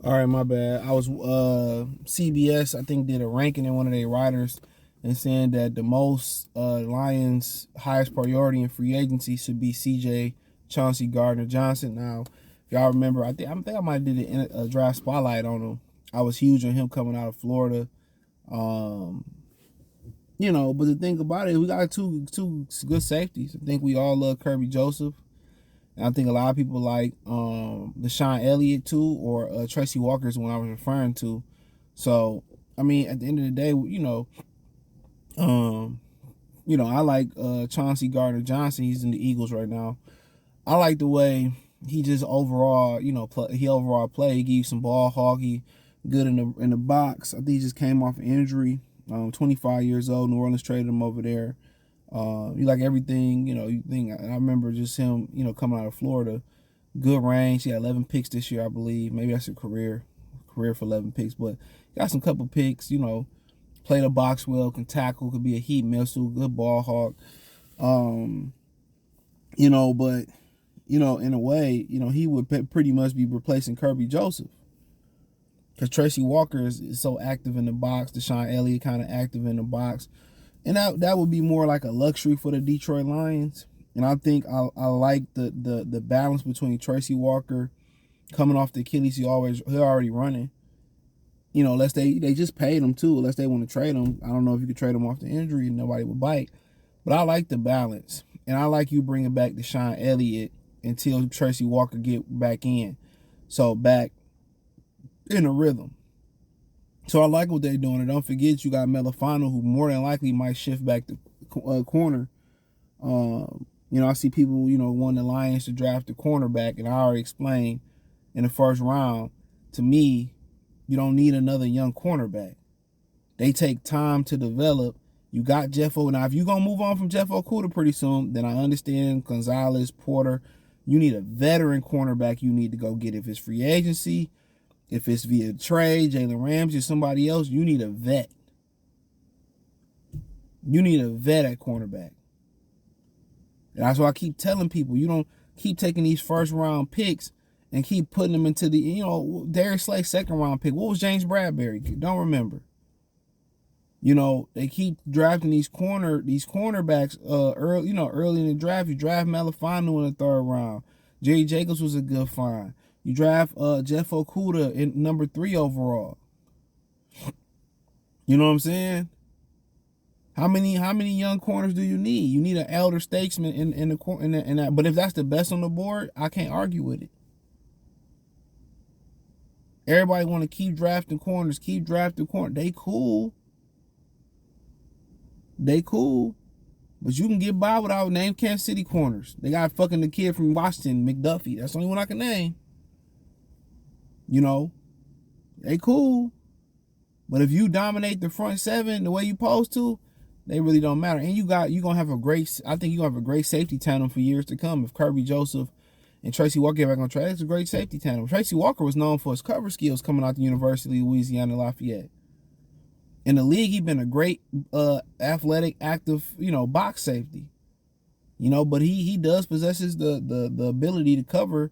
All right, my bad. I was CBS, I think, did a ranking in one of their writers and saying that the most Lions' highest priority in free agency should be CJ Chauncey Gardner-Johnson. Now, if y'all remember, I think I might have did a draft spotlight on him. I was huge on him coming out of Florida. Um, but the thing about it, we got two good safeties. I think we all love Kirby Joseph. And I think a lot of people like Deshaun Elliott too, or Tracy Walker is one I was referring to. So, I mean, at the end of the day, um, I like Chauncey Gardner-Johnson. He's in the Eagles right now. I like the way he just overall, he overall play. He give you some ball hawk. He good in the box. I think he just came off an injury. 25 years old. New Orleans traded him over there. You like everything, you think. I remember just him, coming out of Florida. Good range. He had 11 picks this year, I believe. Maybe that's a career for 11 picks, but got some couple picks. Play the box well, can tackle, could be a heat missile, good ball hawk. But in a way, he would pretty much be replacing Kirby Joseph. Because Tracy Walker is so active in the box. Deshaun Elliott kind of active in the box. And that would be more like a luxury for the Detroit Lions. And I think I like the balance between Tracy Walker coming off the Achilles. He already running. Unless they just paid him too. Unless they want to trade him. I don't know if you could trade him off the injury and nobody would bite. But I like the balance. And I like you bringing back Deshaun Elliott until Tracy Walker get back in. So back in a rhythm. So I like what they're doing. And don't forget, you got Melifano, who more than likely might shift back to corner. I see people, wanting the Lions to draft a cornerback, and I already explained in the first round, to me, you don't need another young cornerback. They take time to develop. You got Jeff O. Now, if you're going to move on from Jeff Okudah pretty soon, then I understand Gonzalez, Porter. You need a veteran cornerback you need to go get. If it's free agency, if it's via trade, Jalen Ramsey, somebody else, you need a vet. You need a vet at cornerback. And that's why I keep telling people, you don't keep taking these first round picks and keep putting them into the, Darius Slay second round pick. What was James Bradbury? Don't remember. They keep drafting these cornerbacks early in the draft. You draft Melifano in the third round. Jerry Jacobs was a good find. You draft Jeff Okudah in number 3 overall. You know what I'm saying? How many young corners do you need? You need an elder statesman in that. But if that's the best on the board, I can't argue with it. Everybody want to keep drafting corners, They cool. But you can get by without name Kansas City corners. They got fucking the kid from Washington, McDuffie. That's the only one I can name. They cool. But if you dominate the front seven the way you supposed to, they really don't matter. And you're gonna have a great safety tandem for years to come. If Kirby Joseph and Tracy Walker get back on track, it's a great safety tandem. Tracy Walker was known for his cover skills coming out the University of Louisiana Lafayette. In the league, he's been a great athletic, active, box safety. But he does possesses the ability to cover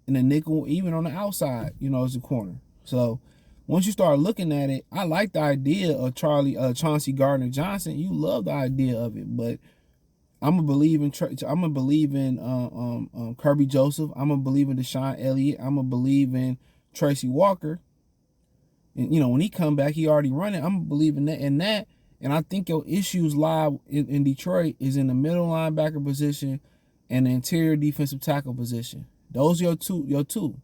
in the nickel, even on the outside, as a corner. So once you start looking at it, I like the idea of Chauncey Gardner-Johnson. You love the idea of it, but I'm gonna believe in Kirby Joseph. I'm gonna believe in Deshaun Elliott. I'm gonna believe in Tracy Walker. And when he come back, he already running. I'm gonna believe in that. And I think your issues lie in Detroit is in the middle linebacker position and the interior defensive tackle position. Those are your two.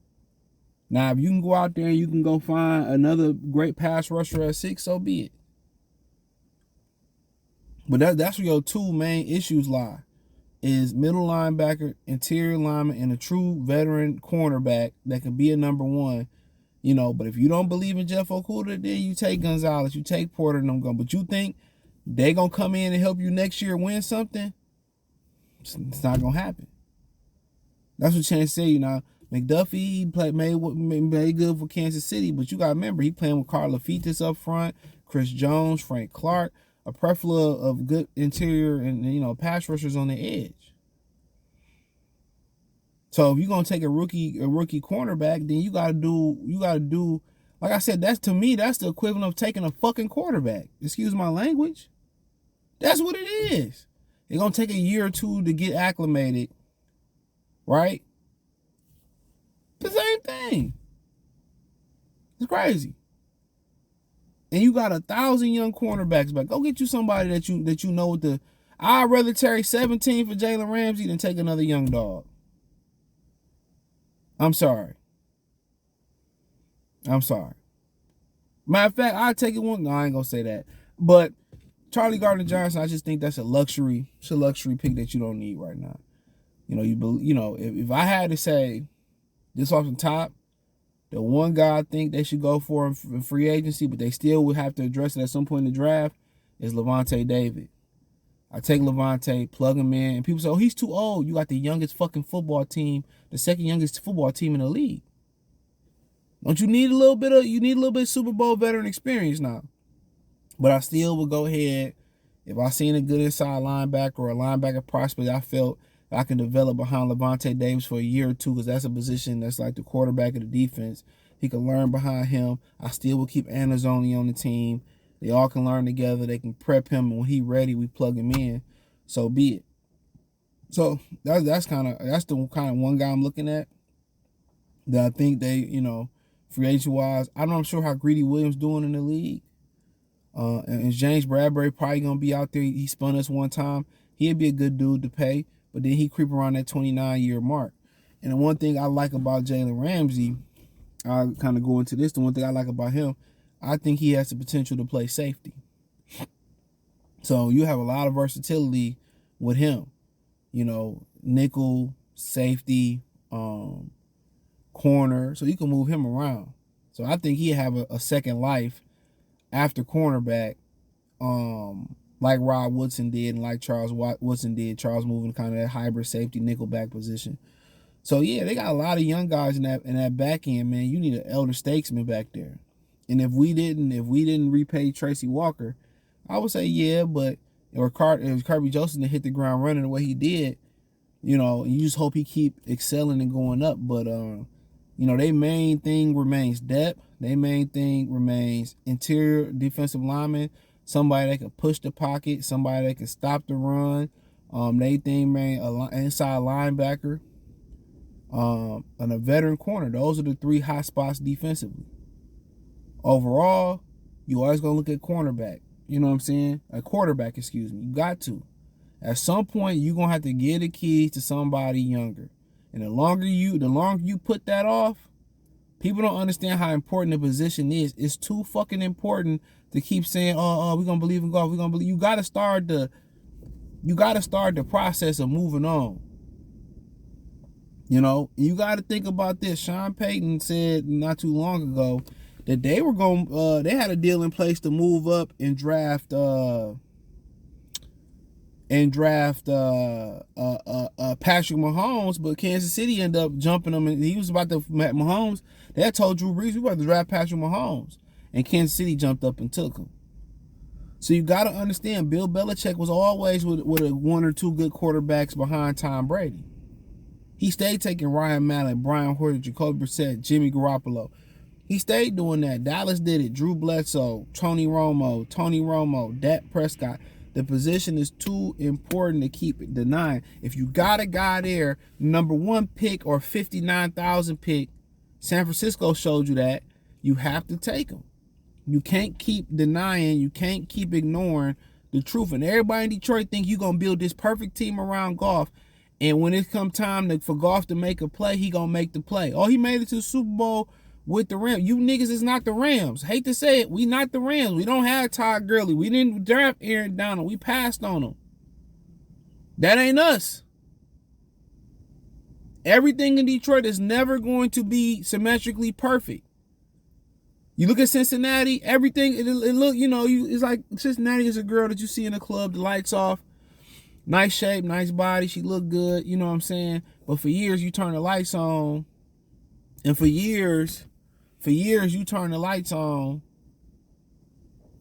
Now, if you can go out there and you can go find another great pass rusher at 6, so be it. But that's where your two main issues lie, is middle linebacker, interior lineman, and a true veteran cornerback that can be a number 1. But if you don't believe in Jeff Okudah, then you take Gonzalez, you take Porter, and them. But you think they going to come in and help you next year win something? It's not going to happen. That's what Chance say, McDuffie, he made good for Kansas City, but you got to remember, he playing with Carl Lafitis up front, Chris Jones, Frank Clark, a plethora of good interior and pass rushers on the edge. So if you're gonna take a rookie cornerback, then you gotta do like I said, that's to me, that's the equivalent of taking a fucking quarterback. Excuse my language. That's what it is. It's gonna take a year or two to get acclimated, right? The same thing. It's crazy. And you got 1,000 young cornerbacks back. Go get you somebody that you know what the. I'd rather carry 17 for Jalen Ramsey than take another young dog. I'm sorry. Matter of fact, I'd take it one. No, I ain't gonna say that. But Charlie Gardner-Johnson, I just think that's a luxury. It's a luxury pick that you don't need right now. If I had to say this off the top, the one guy I think they should go for in free agency, but they still would have to address it at some point in the draft, is Levante David. I take Levante, plug him in, and people say, oh, he's too old. You got the youngest fucking football team, the second youngest football team in the league. Don't you need a little bit of Super Bowl veteran experience now? But I still would go ahead, if I seen a good inside linebacker or a linebacker prospect I felt I can develop behind Levante Davis for a year or two, because that's a position that's like the quarterback of the defense. He can learn behind him. I still will keep Anzalone on the team. They all can learn together. They can prep him, and when he's ready, we plug him in. So be it. So that's the kind of one guy I'm looking at that I think they, free agent wise. I'm not sure how Greedy Williams doing in the league. And James Bradbury probably gonna be out there. He spun us one time. He'd be a good dude to pay, but then he creep around that 29-year mark. And the one thing I like about Jalen Ramsey, I'll kind of go into this. The one thing I like about him, I think he has the potential to play safety. So you have a lot of versatility with him. Nickel, safety, corner. So you can move him around. So I think he'll have a second life after cornerback, like Rod Woodson did and like Charles Woodson did. Charles moving kind of that hybrid safety nickelback position. So yeah, they got a lot of young guys in that back end, man. You need an elder statesman back there. And if we didn't repay Tracy Walker, I would say yeah, but if Kirby Joseph to hit the ground running the way he did, you just hope he keep excelling and going up. But their main thing remains depth. Their main thing remains interior defensive lineman, somebody that can push the pocket, somebody that can stop the run. They thing remain inside linebacker, and a veteran corner. Those are the three hot spots defensively. Overall, you always gonna look at cornerback. You know what I'm saying? A quarterback, excuse me. You got to. At some point, you're gonna have to give the keys to somebody younger. And the longer you put that off, people don't understand how important the position is. It's too fucking important to keep saying, "Oh, we're gonna believe in golf. We're gonna believe." You gotta start the process of moving on. You gotta think about this. Sean Payton said not too long ago that they were going. They had a deal in place to move up and draft. Patrick Mahomes, but Kansas City ended up jumping him, and he was about to Mahomes. They had told Drew Brees we about to draft Patrick Mahomes, and Kansas City jumped up and took him. So you got to understand, Bill Belichick was always with one or two good quarterbacks behind Tom Brady. He stayed taking Ryan Mallett, Brian Hoyer, Jacoby Brissett, Jimmy Garoppolo. He stayed doing that. Dallas did it. Drew Bledsoe, Tony Romo, Dak Prescott. The position is too important to keep it denying. If you got a guy there, number one pick or 59,000 pick, San Francisco showed you that, you have to take him. You can't keep denying. You can't keep ignoring the truth. And everybody in Detroit think you're going to build this perfect team around Goff. And when it come time for Goff to make a play, he going to make the play. Oh, he made it to the Super Bowl with the Rams. You niggas is not the Rams. Hate to say it, we not the Rams. We don't have Todd Gurley. We didn't draft Aaron Donald. We passed on him. That ain't us. Everything in Detroit is never going to be symmetrically perfect. You look at Cincinnati, everything, it look, it's like Cincinnati is a girl that you see in a club, the lights off, nice shape, nice body, she look good, you know what I'm saying? But for years, you turn the lights on, and for years, you turn the lights on.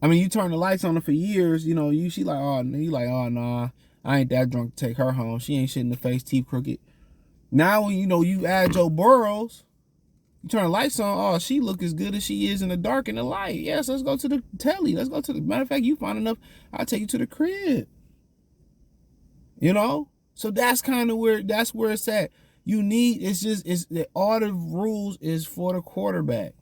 I mean, you turn the lights on, and for years, she like, oh, nah, I ain't that drunk to take her home. She ain't shit in the face, teeth crooked. Now when you add Joe Burrows, you turn the lights on. Oh, she look as good as she is in the dark and the light. Yes, let's go to the telly. Let's go to the matter of fact. You find enough, I'll take you to the crib. So that's kind of where it's at. It's all the rules is for the quarterback.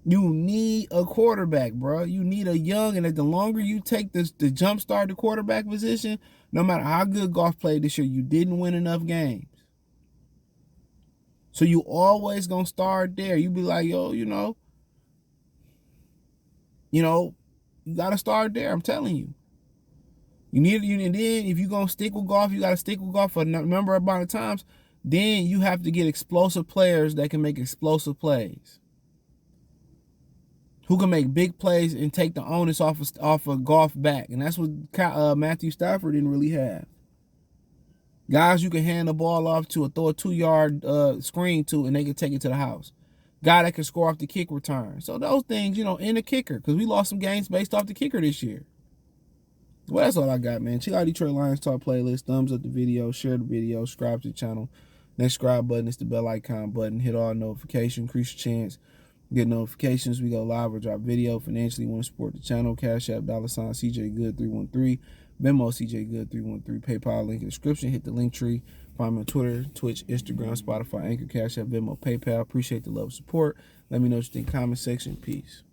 You need a quarterback, bro. You need a young, and the longer you take the jump start the quarterback position, no matter how good Goff played this year, you didn't win enough games. So you always gonna start there. You be like, yo, you gotta start there. I'm telling you. And then if you gonna stick with Goff, you gotta stick with Goff for a number of times. Then you have to get explosive players that can make explosive plays, who can make big plays and take the onus off of Goff back. And that's what Matthew Stafford didn't really have. Guys you can hand the ball off to or throw a 2-yard screen to, and they can take it to the house. Guy that can score off the kick return. So those things, in the kicker, because we lost some games based off the kicker this year. Well, that's all I got, man. Check out Detroit Lions Talk playlist. Thumbs up the video, share the video, subscribe to the channel. Next subscribe button is the bell icon button. Hit all notifications, increase your chance. Get notifications. We go live or drop video. Financially, want to support the channel. Cash App, $CJ Good 313. Venmo, CJ Good 313. PayPal link in the description. Hit the link tree. Find me on Twitter, Twitch, Instagram, Spotify, Anchor, Cash App, Venmo, PayPal. Appreciate the love and support. Let me know what you think. Comment section. Peace.